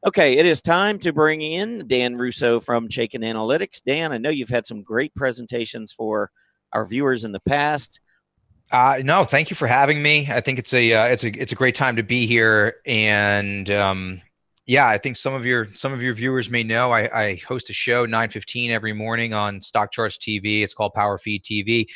Okay, it is time to bring in Dan Russo from Chaikin Analytics. Dan, I know you've had some great presentations for our viewers in the past. No, thank you for having me. I think it's a great time to be here, and yeah, I think some of your viewers may know I host a show 9:15 every morning on StockCharts TV. It's called Power Feed TV,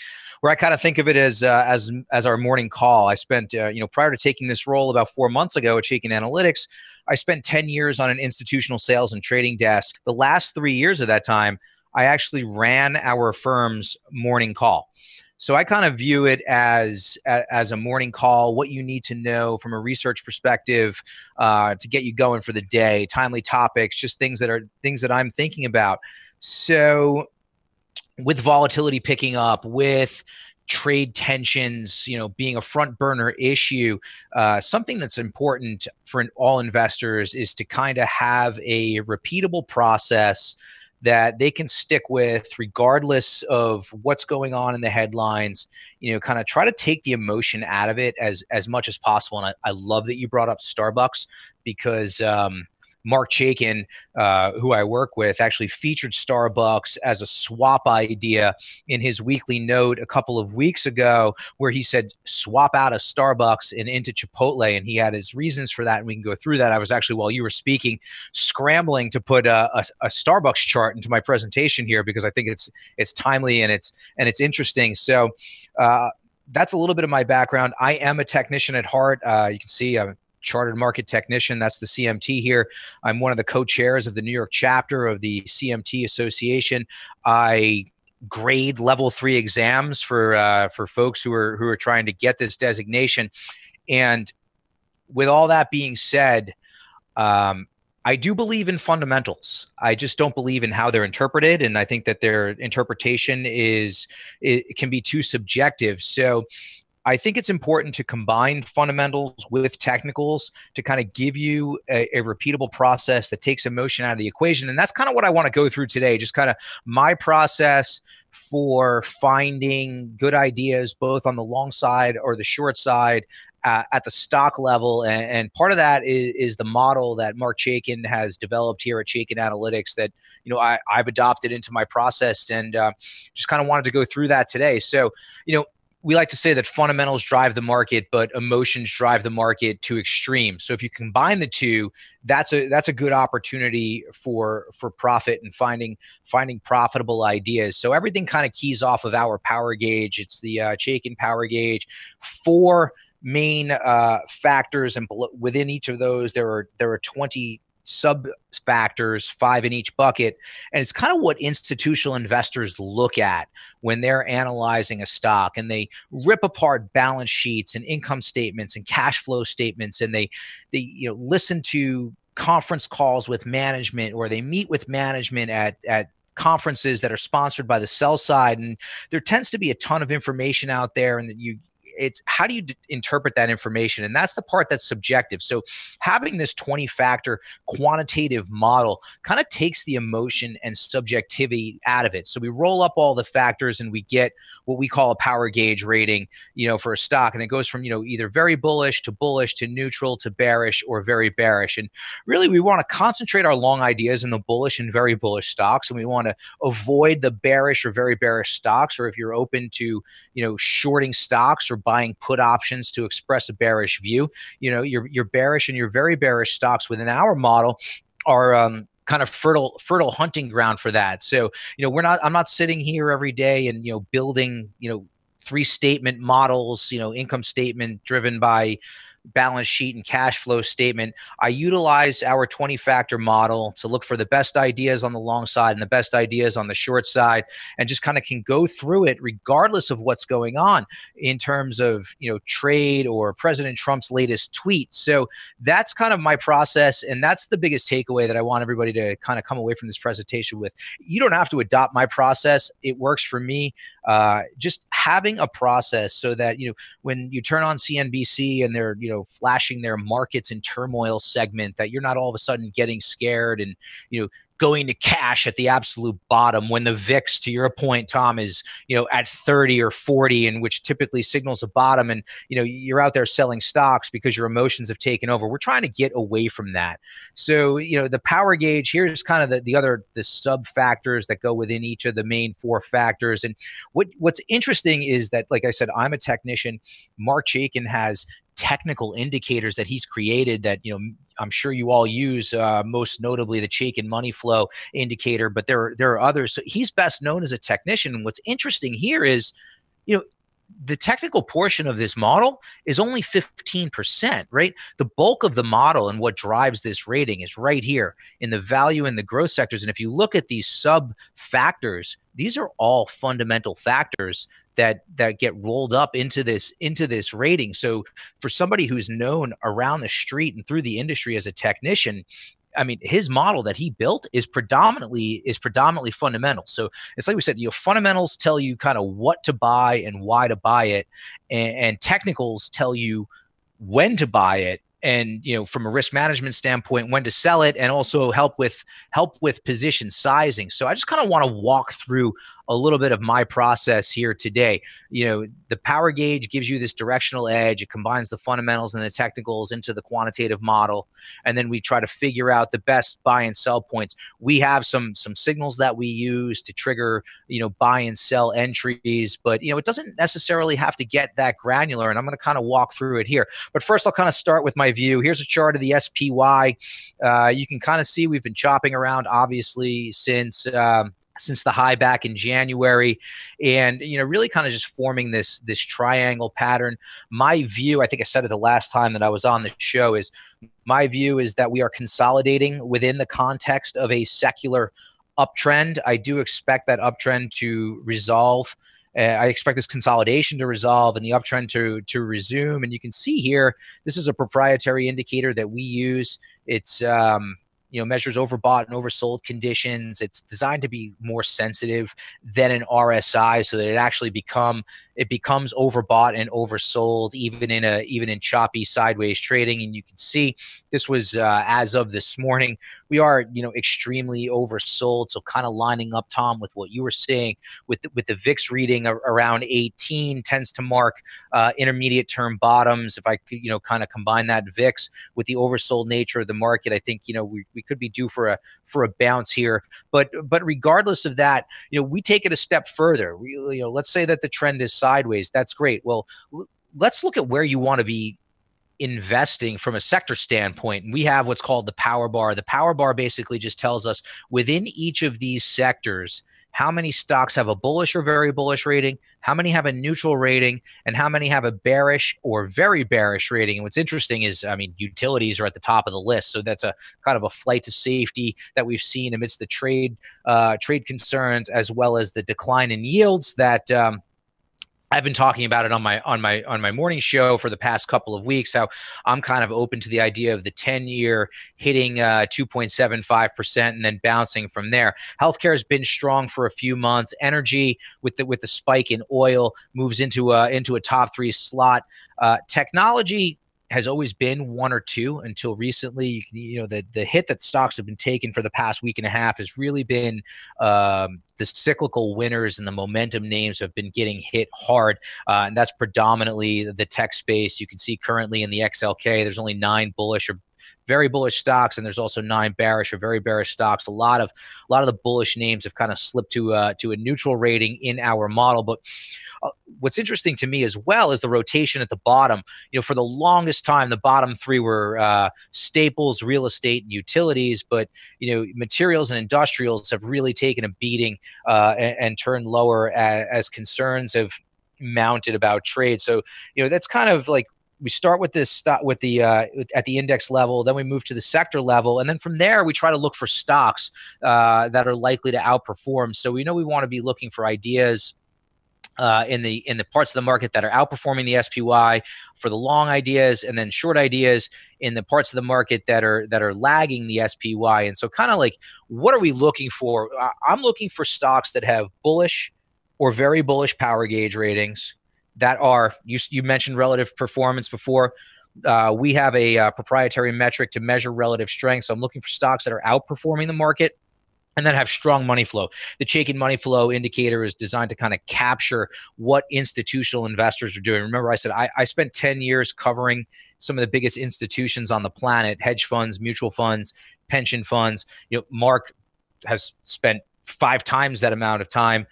where I kind of think of it as our morning call. I spent prior to taking this role about 4 months ago at Chaikin Analytics, I spent 10 years on an institutional sales and trading desk. The last 3 years of that time, I actually ran our firm's morning call. So I kind of view it as a morning call, what you need to know from a research perspective to get you going for the day, timely topics, just things that I'm thinking about. So with volatility picking up, with trade tensions, being a front burner issue, something that's important for all investors is to kind of have a repeatable process that they can stick with regardless of what's going on in the headlines. Kind of try to take the emotion out of it as much as possible. And I love that you brought up Starbucks, because Mark Chaikin, who I work with, actually featured Starbucks as a swap idea in his weekly note a couple of weeks ago, where he said swap out of Starbucks and into Chipotle, and he had his reasons for that, and we can go through that. I was actually, while you were speaking, scrambling to put a Starbucks chart into my presentation here, because I think it's timely and it's interesting. So that's a little bit of my background. I am a technician at heart. You can see I'm chartered market technician. That's the CMT here. I'm one of the co-chairs of the New York chapter of the CMT Association. I grade level 3 exams for folks who are trying to get this designation. And with all that being said, I do believe in fundamentals. I just don't believe in how they're interpreted, and I think that their interpretation it can be too subjective. So I think it's important to combine fundamentals with technicals to kind of give you a repeatable process that takes emotion out of the equation. And that's kind of what I want to go through today, just kind of my process for finding good ideas, both on the long side or the short side, at the stock level. And part of that is the model that Mark Chaikin has developed here at Chaikin Analytics that I've adopted into my process, and just kind of wanted to go through that today. So we like to say that fundamentals drive the market, but emotions drive the market to extremes. So if you combine the two, that's a good opportunity for profit and finding profitable ideas. So everything kind of keys off of our power gauge. It's the Chaikin power gauge. 4 main factors, and within each of those, there are 20 sub factors, 5 in each bucket. And it's kind of what institutional investors look at when they're analyzing a stock, and they rip apart balance sheets and income statements and cash flow statements, and they listen to conference calls with management, or they meet with management at conferences that are sponsored by the sell side. And there tends to be a ton of information out there, and it's how do you interpret that information? And that's the part that's subjective. So having this 20-factor quantitative model kind of takes the emotion and subjectivity out of it. So we roll up all the factors and we get what we call a power gauge rating, for a stock. And it goes from, either very bullish to neutral to bearish, or very bearish. And really, we want to concentrate our long ideas in the bullish and very bullish stocks. And we want to avoid the bearish or very bearish stocks. Or if you're open to, shorting stocks or buying put options to express a bearish view, your bearish and your very bearish stocks within our model are kind of fertile hunting ground for that. So I'm not sitting here every day and building 3 statement models, income statement driven by balance sheet and cash flow statement. I utilize our 20-factor model to look for the best ideas on the long side and the best ideas on the short side, and just kind of can go through it regardless of what's going on in terms of, trade or President Trump's latest tweet. So that's kind of my process. And that's the biggest takeaway that I want everybody to kind of come away from this presentation with. You don't have to adopt my process. It works for me. Just having a process so that, when you turn on CNBC and they're, flashing their markets in turmoil segment, that you're not all of a sudden getting scared and, going to cash at the absolute bottom when the VIX, to your point, Tom, is, at 30 or 40, and which typically signals a bottom, and, you're out there selling stocks because your emotions have taken over. We're trying to get away from that. So, the power gauge, here's kind of the sub factors that go within each of the main 4 factors. And what's interesting is that, like I said, I'm a technician. Mark Chaikin has technical indicators that he's created that, I'm sure you all use, most notably the Chaikin money flow indicator, but there are others. So he's best known as a technician. And what's interesting here is, the technical portion of this model is only 15%, right? The bulk of the model and what drives this rating is right here in the value and the growth sectors. And if you look at these sub factors, these are all fundamental factors that get rolled up into this rating. So for somebody who's known around the street and through the industry as a technician, I mean, his model that he built is predominantly fundamental. So it's like we said, fundamentals tell you kind of what to buy and why to buy it, and technicals tell you when to buy it, and from a risk management standpoint, when to sell it, and also help with position sizing. So I just kind of want to walk through a little bit of my process here today. The power gauge gives you this directional edge. It combines the fundamentals and the technicals into the quantitative model, and then we try to figure out the best buy and sell points. We have some signals that we use to trigger buy and sell entries, but it doesn't necessarily have to get that granular, and I'm going to kind of walk through it here. But first, I'll kind of start with my view. Here's a chart of the SPY. You can kind of see we've been chopping around, obviously, since the high back in January, and really kind of just forming this triangle pattern. My view, I think I said it the last time that I was on the show, is my view is that we are consolidating within the context of a secular uptrend. I do expect that uptrend to resolve. I expect this consolidation to resolve and the uptrend to resume. And you can see here, this is a proprietary indicator that we use. It's measures overbought and oversold conditions. It's designed to be more sensitive than an RSI, so that it actually becomes overbought and oversold even in choppy sideways trading. And you can see this was as of this morning, we are extremely oversold. So kind of lining up, Tom, with what you were saying with the VIX reading around 18 tends to mark intermediate term bottoms. If I could kind of combine that VIX with the oversold nature of the market, I think we could be due for a bounce here. But regardless of that, we take it a step further. Let's say that the trend is sideways. That's great. Well, let's look at where you want to be investing from a sector standpoint. And we have what's called the power bar. The power bar basically just tells us within each of these sectors how many stocks have a bullish or very bullish rating, how many have a neutral rating, and how many have a bearish or very bearish rating. And what's interesting is, utilities are at the top of the list. So that's a kind of a flight to safety that we've seen amidst the trade concerns, as well as the decline in yields that I've been talking about it on my morning show for the past couple of weeks, how I'm kind of open to the idea of the 10-year hitting 2.75% and then bouncing from there. Healthcare has been strong for a few months. Energy with the spike in oil moves into a top 3 slot. Technology has always been 1 or 2 until recently. The hit that stocks have been taking for the past week and a half has really been the cyclical winners, and the momentum names have been getting hit hard. And that's predominantly the tech space. You can see currently in the XLK, there's only 9 bullish or very bullish stocks, and there's also 9 bearish or very bearish stocks. A lot of the bullish names have kind of slipped to a neutral rating in our model. But what's interesting to me as well is the rotation at the bottom. For the longest time, the bottom 3 were staples, real estate, and utilities. But materials and industrials have really taken a beating and turned lower as concerns have mounted about trade. So that's kind of like, we start with this at the index level, then we move to the sector level, and then from there we try to look for stocks that are likely to outperform. So we want to be looking for ideas in the parts of the market that are outperforming the SPY for the long ideas, and then short ideas in the parts of the market that are lagging the SPY. And so kind of like, what are we looking for? I'm looking for stocks that have bullish or very bullish power gauge ratings that are, you mentioned relative performance before. We have a proprietary metric to measure relative strength. So I'm looking for stocks that are outperforming the market and then have strong money flow. The Chaikin money flow indicator is designed to kind of capture what institutional investors are doing. Remember, I said I spent 10 years covering some of the biggest institutions on the planet: hedge funds, mutual funds, pension funds. Mark has spent 5 times that amount of time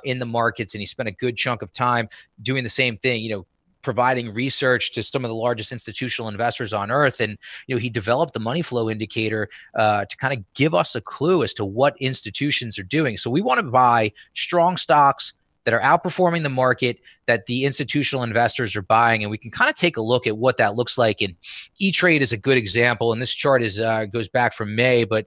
in the markets, and he spent a good chunk of time doing the same thing, providing research to some of the largest institutional investors on earth. And he developed the money flow indicator to kind of give us a clue as to what institutions are doing. So we want to buy strong stocks that are outperforming the market, that the institutional investors are buying, and we can kind of take a look at what that looks like. And E-Trade is a good example, and this chart goes back from May, but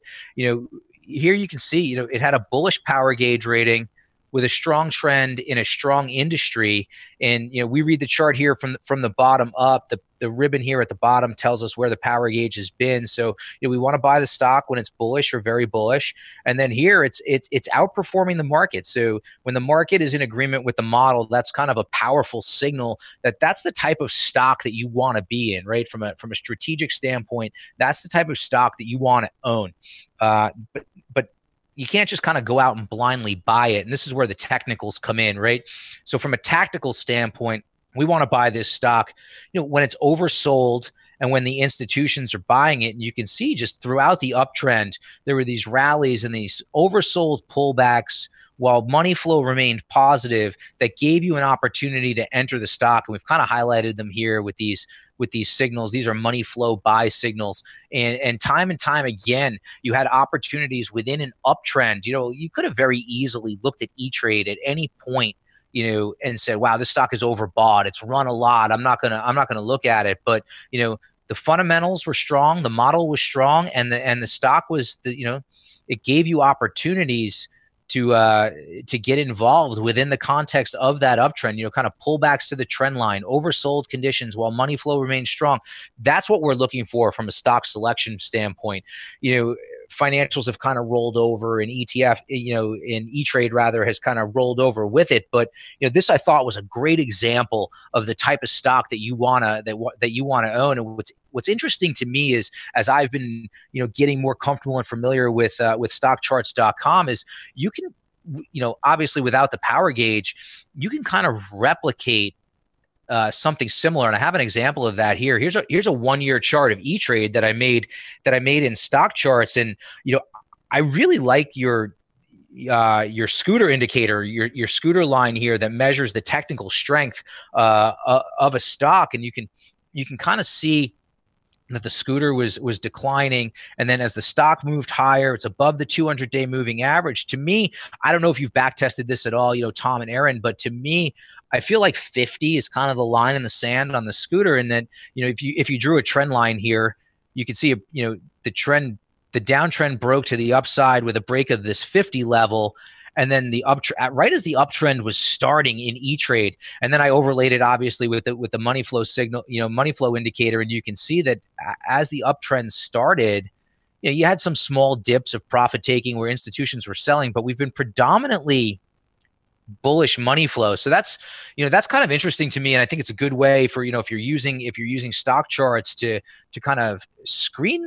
here you can see it had a bullish power gauge rating with a strong trend in a strong industry. And we read the chart here from the bottom up. The ribbon here at the bottom tells us where the power gauge has been. So we want to buy the stock when it's bullish or very bullish. And then here it's outperforming the market. So when the market is in agreement with the model, that's kind of a powerful signal that that's the type of stock that you want to be in, right? From a strategic standpoint, that's the type of stock that you want to own. But you can't just kind of go out and blindly buy it. And this is where the technicals come in, right? So from a tactical standpoint, we want to buy this stock, when it's oversold and when the institutions are buying it. And you can see just throughout the uptrend, there were these rallies and these oversold pullbacks while money flow remained positive that gave you an opportunity to enter the stock. And we've kind of highlighted them here with these signals. These are money flow buy signals. And time again, you had opportunities within an uptrend. You could have very easily looked at E-Trade at any point, and said, wow, this stock is overbought. It's run a lot. I'm not gonna look at it. But the fundamentals were strong, the model was strong, and the stock was it gave you opportunities to get involved within the context of that uptrend, kind of pullbacks to the trend line, oversold conditions while money flow remains strong. That's what we're looking for from a stock selection standpoint. Financials have kind of rolled over, and ETF, in E-Trade rather, has kind of rolled over with it. But this I thought was a great example of the type of stock that you wanna own. And what's interesting to me is, as I've been getting more comfortable and familiar with StockCharts.com, is you can obviously without the power gauge, you can kind of replicate something similar. And I have an example of that here. Here's a 1-year chart of E-Trade that I made in StockCharts. And I really like your scooter indicator, your scooter line here that measures the technical strength of a stock. And you can kind of see that the scooter was declining, and then as the stock moved higher, it's above the 200-day moving average. To me, I don't know if you've back tested this at all, Tom and Aaron, but to me, I feel like 50 is kind of the line in the sand on the scooter. And then if you drew a trend line here, you can see the downtrend broke to the upside with a break of this 50 level. And then right as the uptrend was starting in E-Trade, and then I overlaid it obviously with the money flow signal, money flow indicator, and you can see that as the uptrend started, you had some small dips of profit taking where institutions were selling, but we've been predominantly bullish money flow. So that's kind of interesting to me, and I think it's a good way for if you're using stock charts to kind of screen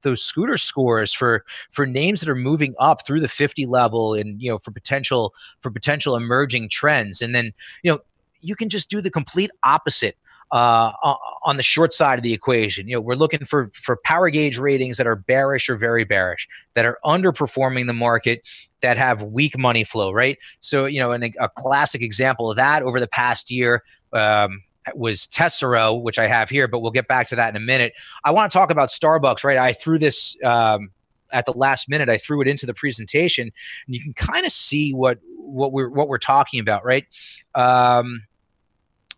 those scooter scores for names that are moving up through the 50 level, and for potential emerging trends. And then you can just do the complete opposite on the short side of the equation. We're looking for power gauge ratings that are bearish or very bearish, that are underperforming the market, that have weak money flow, right? So, and a classic example of that over the past year was Tessero, which I have here, but we'll get back to that in a minute. I want to talk about Starbucks, right? I threw this at the last minute. I threw it into the presentation, and you can kind of see what we're talking about, right?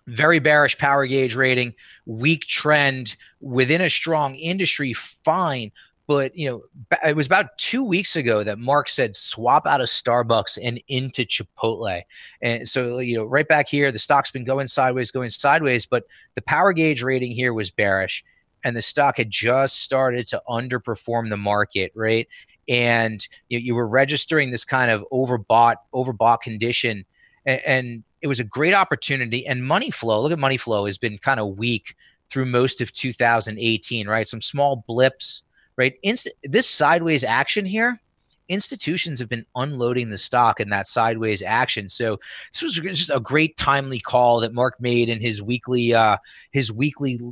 Very bearish power gauge rating, weak trend within a strong industry, fine. But, it was about 2 weeks ago that Mark said, swap out of Starbucks and into Chipotle. And so, right back here, the stock's been going sideways, but the power gauge rating here was bearish, and the stock had just started to underperform the market, right? And you were registering this kind of overbought condition, and it was a great opportunity. And money flow, look at money flow, has been kind of weak through most of 2018, right? Some small blips, right? This sideways action here institutions have been unloading the stock in that sideways action. So this was just a great timely call that Mark made in his weekly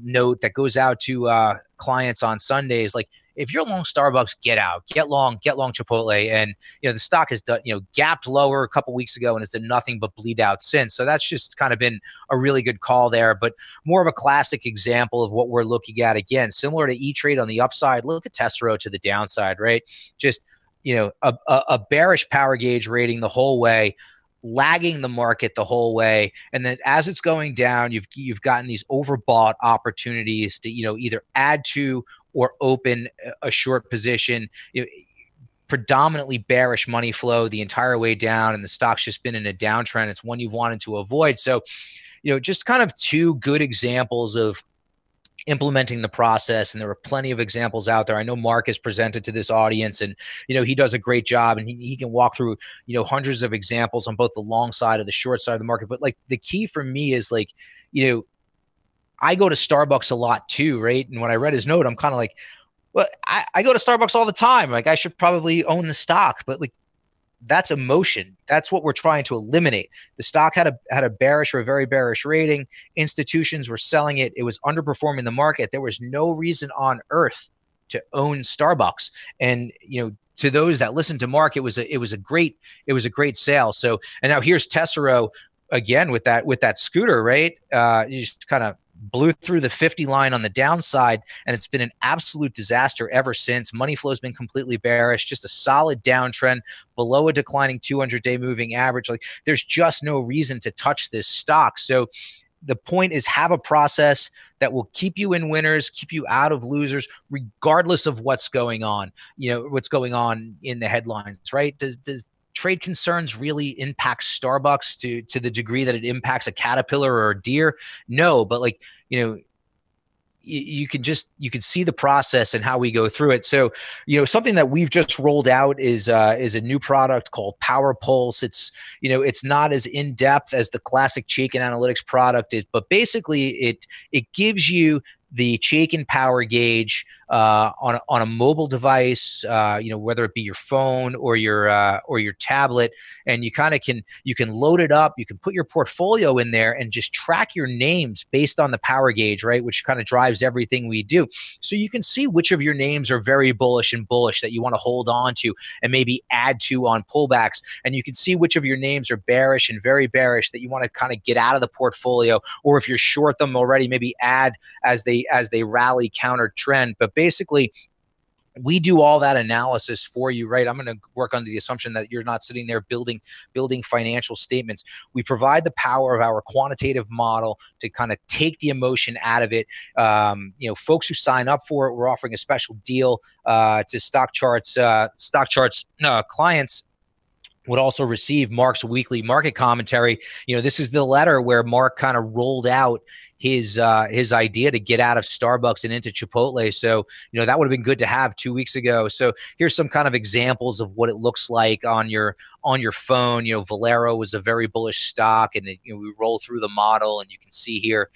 note that goes out to clients on Sundays. Like, if you're long Starbucks, get out, get long Chipotle. And, the stock has done, gapped lower a couple weeks ago and has done nothing but bleed out since. So that's just kind of been a really good call there, but more of a classic example of what we're looking at. Again, similar to E-Trade on the upside, look at Tessero to the downside, right? Just, a bearish power gauge rating the whole way, lagging the market the whole way. And then as it's going down, you've gotten these overbought opportunities to, either add to or open a short position. Predominantly bearish money flow the entire way down, and the stock's just been in a downtrend. It's one you've wanted to avoid. So, just kind of two good examples of implementing the process, and there are plenty of examples out there. I know Mark is presented to this audience, and he does a great job, and he can walk through hundreds of examples on both the long side of the short side of the market. But like, the key for me is like, I go to Starbucks a lot too, right? And when I read his note, I'm kind of like, well, I go to Starbucks all the time. Like, I should probably own the stock, but like, that's emotion. That's what we're trying to eliminate. The stock had a bearish or a very bearish rating. Institutions were selling it. It was underperforming the market. There was no reason on earth to own Starbucks. And to those that listened to Mark, it was a great sale. So, and now here's Tessero again with that scooter, right? You just kind of blew through the 50 line on the downside, and it's been an absolute disaster ever since. Money flow has been completely bearish, just a solid downtrend below a declining 200-day moving average. Like, there's just no reason to touch this stock. So the point is, have a process that will keep you in winners, keep you out of losers, regardless of what's going on, what's going on in the headlines, right? Does trade concerns really impact Starbucks to the degree that it impacts a Caterpillar or a Deere? No, but like, you can see the process and how we go through it. So, something that we've just rolled out is a new product called Power Pulse. It's, it's not as in depth as the classic Chaikin Analytics product is, but basically it gives you the Chaikin power gauge on a mobile device, whether it be your phone or your tablet, and you can load it up. You can put your portfolio in there and just track your names based on the power gauge, right? Which kind of drives everything we do. So you can see which of your names are very bullish that you want to hold on to and maybe add to on pullbacks, and you can see which of your names are bearish and very bearish that you want to kind of get out of the portfolio, or if you're short them already, maybe add as they rally counter trend. But basically, we do all that analysis for you, right? I'm going to work under the assumption that you're not sitting there building financial statements. We provide the power of our quantitative model to kind of take the emotion out of it. Folks who sign up for it, we're offering a special deal to StockCharts clients. Would also receive Mark's weekly market commentary. This is the letter where Mark kind of rolled out his idea to get out of Starbucks and into Chipotle. So, that would have been good to have 2 weeks ago. So here's some kind of examples of what it looks like on your phone. Valero was a very bullish stock, and we roll through the model, and you can see here,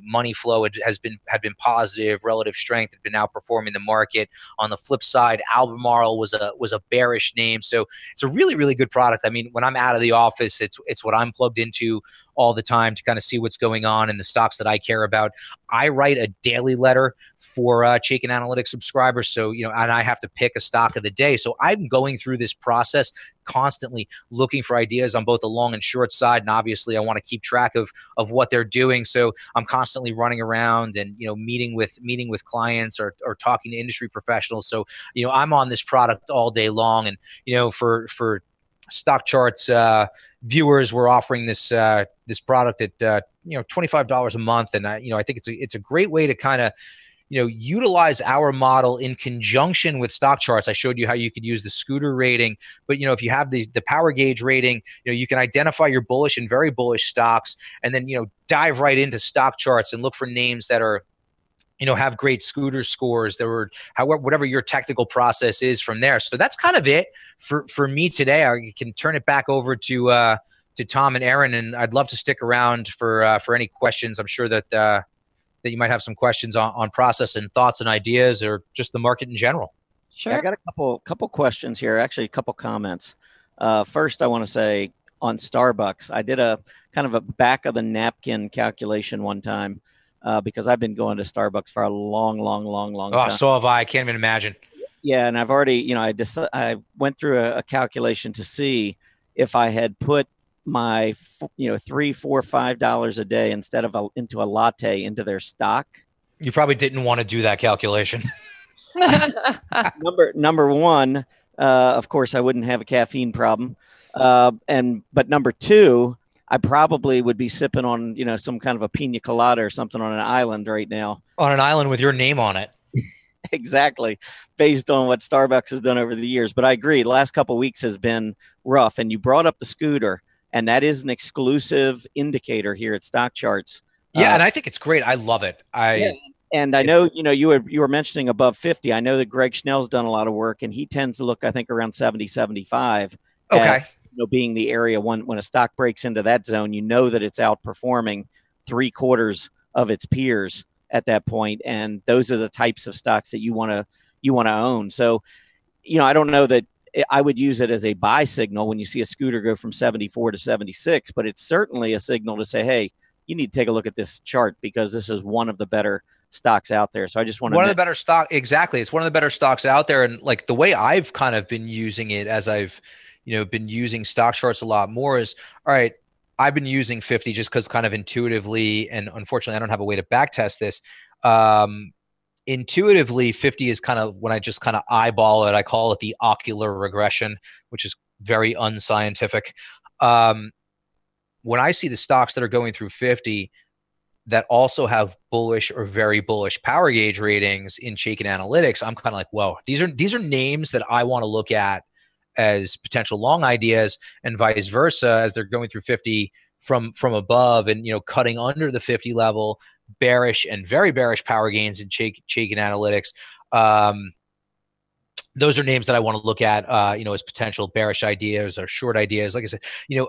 money flow had been positive, relative strength had been outperforming the market. On the flip side, Albemarle was a bearish name. So it's a really, really good product. I mean, when I'm out of the office, it's what I'm plugged into all the time to kind of see what's going on in the stocks that I care about. I write a daily letter for Chaikin Analytics subscribers. So, and I have to pick a stock of the day. So I'm going through this process constantly, looking for ideas on both the long and short side. And obviously I want to keep track of what they're doing. So I'm constantly running around and, meeting with clients or talking to industry professionals. So, I'm on this product all day long. And, for StockCharts viewers, we're offering this product at $25 a month, and I think it's a great way to kind of utilize our model in conjunction with StockCharts. I showed you how you could use the scooter rating, but if you have the power gauge rating, you can identify your bullish and very bullish stocks, and then dive right into StockCharts and look for names that are have great scooter scores. Whatever your technical process is from there. So that's kind of it for me today. I can turn it back over to Tom and Aaron, and I'd love to stick around for any questions. I'm sure that you might have some questions on process and thoughts and ideas, or just the market in general. Yeah, I Sure. got a couple questions here, actually a couple comments. First, I want to say on Starbucks, I did a kind of a back of the napkin calculation one time because I've been going to Starbucks for a long Oh, time. so have I. I can't even imagine. Yeah, and I've already, I went through a calculation to see if I had put my, $3, $4, $5 a day instead of into a latte into their stock. You probably didn't want to do that calculation. Number one, of course, I wouldn't have a caffeine problem, but number two, I probably would be sipping on some kind of a pina colada or something on an island right now. On an island with your name on it. Exactly, based on what Starbucks has done over the years. But I agree, the last couple of weeks has been rough. And you brought up the scooter, and that is an exclusive indicator here at StockCharts. Yeah, and I think it's great. I love it. Yeah. And I know, you were mentioning above 50. I know that Greg Schnell's done a lot of work, and he tends to look, I think, around 70, 75. Okay. Being the area when a stock breaks into that zone, that it's outperforming 3/4 of its peers at that point, and those are the types of stocks that you want to own. So, I don't know that I would use it as a buy signal when you see a scooter go from 74 to 76, but it's certainly a signal to say, hey, you need to take a look at this chart because this is one of the better stocks out there. So I just want to one of the better stock. Exactly. It's one of the better stocks out there. And like the way I've kind of been using it as I've, been using StockCharts a lot more is, all right, I've been using 50 just because kind of intuitively, and unfortunately I don't have a way to back test this. Intuitively 50 is kind of when I just kind of eyeball it. I call it the ocular regression, which is very unscientific. When I see the stocks that are going through 50 that also have bullish or very bullish power gauge ratings in Chaikin Analytics, I'm kind of like, whoa, these are names that I want to look at as potential long ideas, and vice versa as they're going through 50 from above and cutting under the 50 level, bearish and very bearish power gains in Chaikin Analytics. Those are names that I want to look at, as potential bearish ideas or short ideas. Like I said, you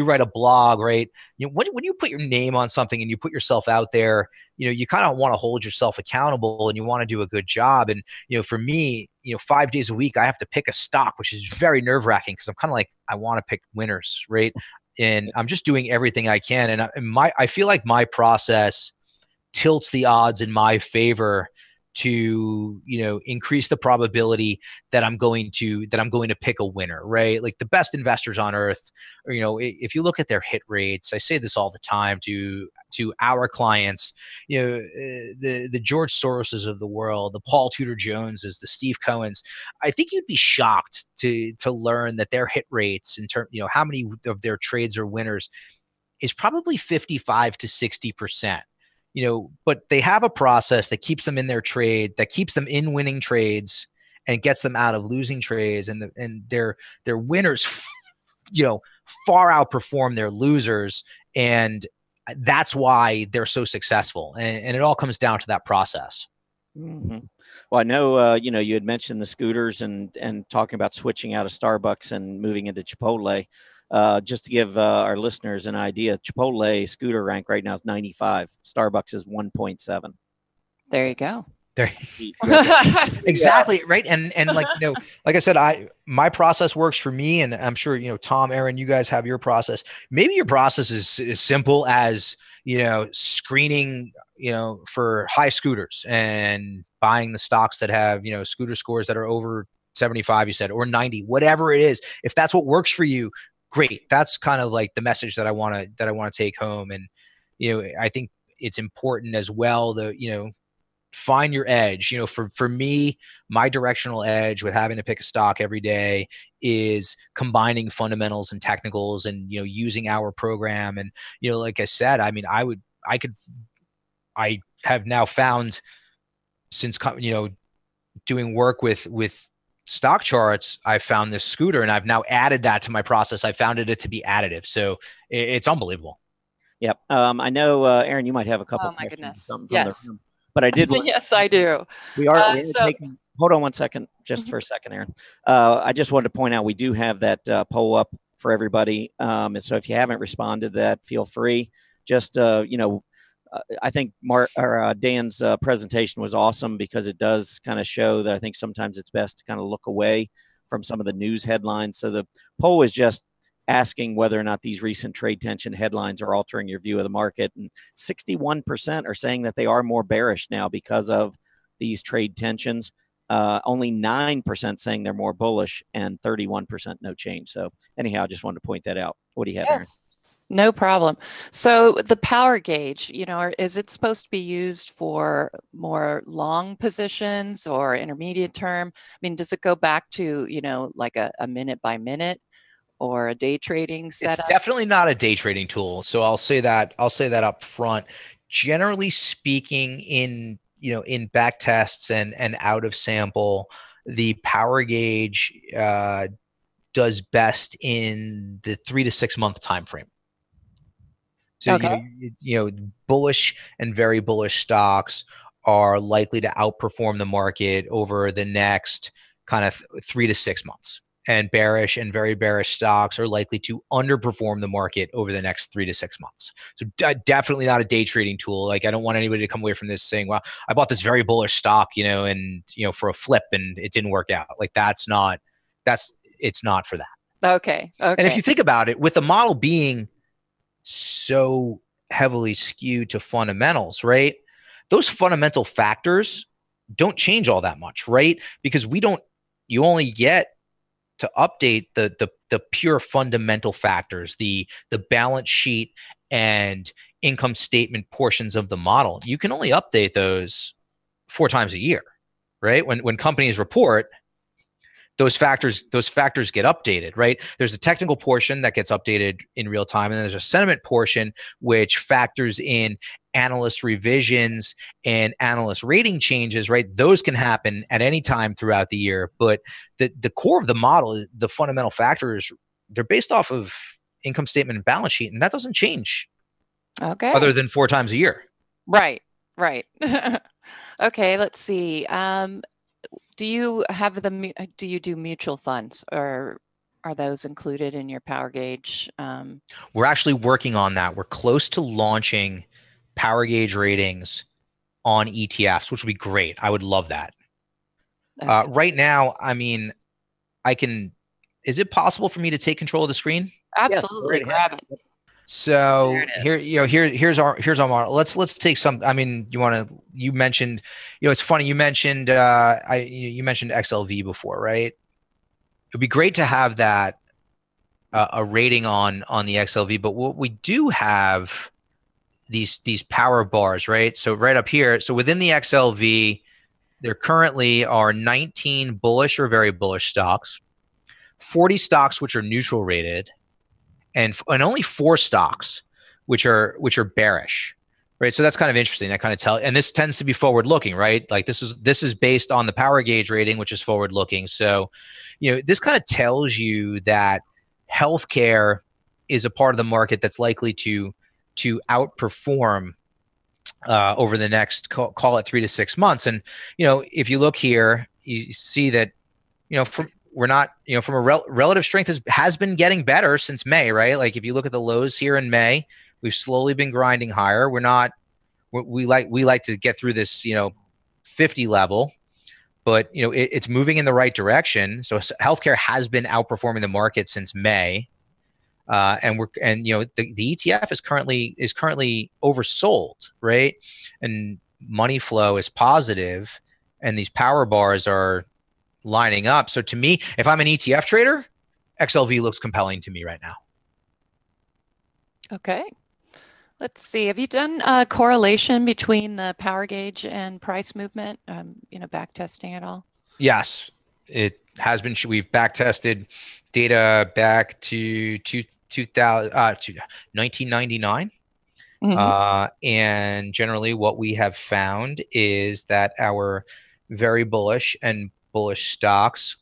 write a blog, right? When you put your name on something and you put yourself out there, you kind of want to hold yourself accountable and you want to do a good job. And, for me, 5 days a week, I have to pick a stock, which is very nerve wracking because I'm kind of like, I want to pick winners, right? And I'm just doing everything I can. And I feel like my process tilts the odds in my favor to increase the probability that I'm going to pick a winner, right? Like the best investors on earth, or, if you look at their hit rates, I say this all the time to our clients, the George Soroses of the world, the Paul Tudor Joneses, the Steve Cohens. I think you'd be shocked to learn that their hit rates in terms, how many of their trades are winners is probably 55 to 60%. But they have a process that keeps them in their trade, that keeps them in winning trades and gets them out of losing trades. And their winners, far outperform their losers. And that's why they're so successful. And it all comes down to that process. Mm-hmm. Well, I know, you had mentioned the scooters and talking about switching out of Starbucks and moving into Chipotle. Just to give our listeners an idea, Chipotle scooter rank right now is 95. Starbucks is 1.7. There you go. There, exactly, right. And like like I said, my process works for me, and I'm sure Tom, Aaron, you guys have your process. Maybe your process is as simple as screening for high scooters and buying the stocks that have scooter scores that are over 75, you said, or 90, whatever it is. If that's what works for you, great. That's kind of like the message that I want to take home. And, I think it's important as well to, find your edge. For me, my directional edge with having to pick a stock every day is combining fundamentals and technicals and, using our program. And, like I said, I mean, I have now found since, doing work with StockCharts, I found this scooter and I've now added that to my process. I found it to be additive. So it's unbelievable. Yep. I know, Aaron, you might have a couple. Oh my goodness. Yes. But I did. Yes, I do. We are taking, hold on one second, just for a second, Aaron. I just wanted to point out, we do have that poll up for everybody. And so if you haven't responded to that, feel free. Just, I think Dan's presentation was awesome because it does kind of show that I think sometimes it's best to kind of look away from some of the news headlines. So the poll is just asking whether or not these recent trade tension headlines are altering your view of the market. And 61% are saying that they are more bearish now because of these trade tensions. Only 9% saying they're more bullish, and 31% no change. So anyhow, I just wanted to point that out. What do you have, Aaron? No problem. So the power gauge, is it supposed to be used for more long positions or intermediate term? I mean, does it go back to, like a minute by minute or a day trading setup? It's definitely not a day trading tool. So I'll say that up front. Generally speaking, in back tests and out of sample, the power gauge does best in the 3 to 6 month time frame. So okay. Bullish and very bullish stocks are likely to outperform the market over the next kind of 3 to 6 months. And bearish and very bearish stocks are likely to underperform the market over the next 3 to 6 months. So definitely not a day trading tool. Like, I don't want anybody to come away from this saying, well, I bought this very bullish stock, for a flip and it didn't work out. Like, it's not for that. Okay. And if you think about it, with the model being so heavily skewed to fundamentals, right? Those fundamental factors don't change all that much, right? Because you only get to update the pure fundamental factors, the balance sheet and income statement portions of the model. You can only update those 4 times a year, right? When companies report, those factors get updated, right? There's a technical portion that gets updated in real time, and there's a sentiment portion which factors in analyst revisions and analyst rating changes, right? Those can happen at any time throughout the year, but the core of the model, the fundamental factors, they're based off of income statement and balance sheet, and that doesn't change. Okay. Other than 4 times a year. Right. Okay, let's see. Do you do mutual funds, or are those included in your power gauge? We're actually working on that. We're close to launching power gauge ratings on ETFs, which would be great. I would love that. Okay. Right now, I mean, is it possible for me to take control of the screen? Absolutely. Yes, grab it. So here's our model. Let's take some. I mean, you mentioned, it's funny. You mentioned you mentioned XLV before, right? It'd be great to have that a rating on the XLV, but what we do have these power bars, right? So right up here. So within the XLV, there currently are 19 bullish or very bullish stocks, 40 stocks which are neutral rated, and only 4 stocks which are bearish, right? So that's kind of interesting. That kind of and this tends to be forward looking, right? Like this is based on the power gauge rating, which is forward looking. So, this kind of tells you that healthcare is a part of the market that's likely to outperform over the next call it 3 to 6 months. And if you look here, you see that from a relative strength has been getting better since May, right? Like if you look at the lows here in May, we've slowly been grinding higher. We like to get through this 50 level, but it's moving in the right direction. So healthcare has been outperforming the market since May. And the ETF is currently oversold, right? And money flow is positive, and these power bars are lining up. So to me, if I'm an ETF trader, XLV looks compelling to me right now. Okay. Let's see. Have you done a correlation between the power gauge and price movement? Back testing at all? Yes, it has been. We've back tested data back to 1999. Mm-hmm. And generally what we have found is that our very bullish and bullish stocks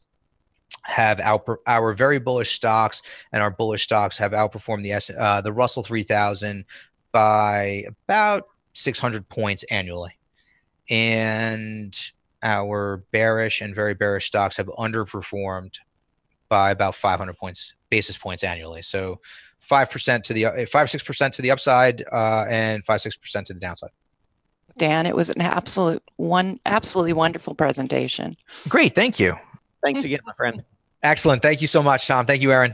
have our very bullish stocks and our bullish stocks have outperformed the Russell 3000 by about 600 points annually, and our bearish and very bearish stocks have underperformed by about 500 points basis points annually. So 5% to the 5-6% to the upside, and 5-6% to the downside. Dan, it was an absolutely wonderful presentation. Great, thank you. Thanks again, my friend. Excellent. Thank you so much, Tom. Thank you, Aaron.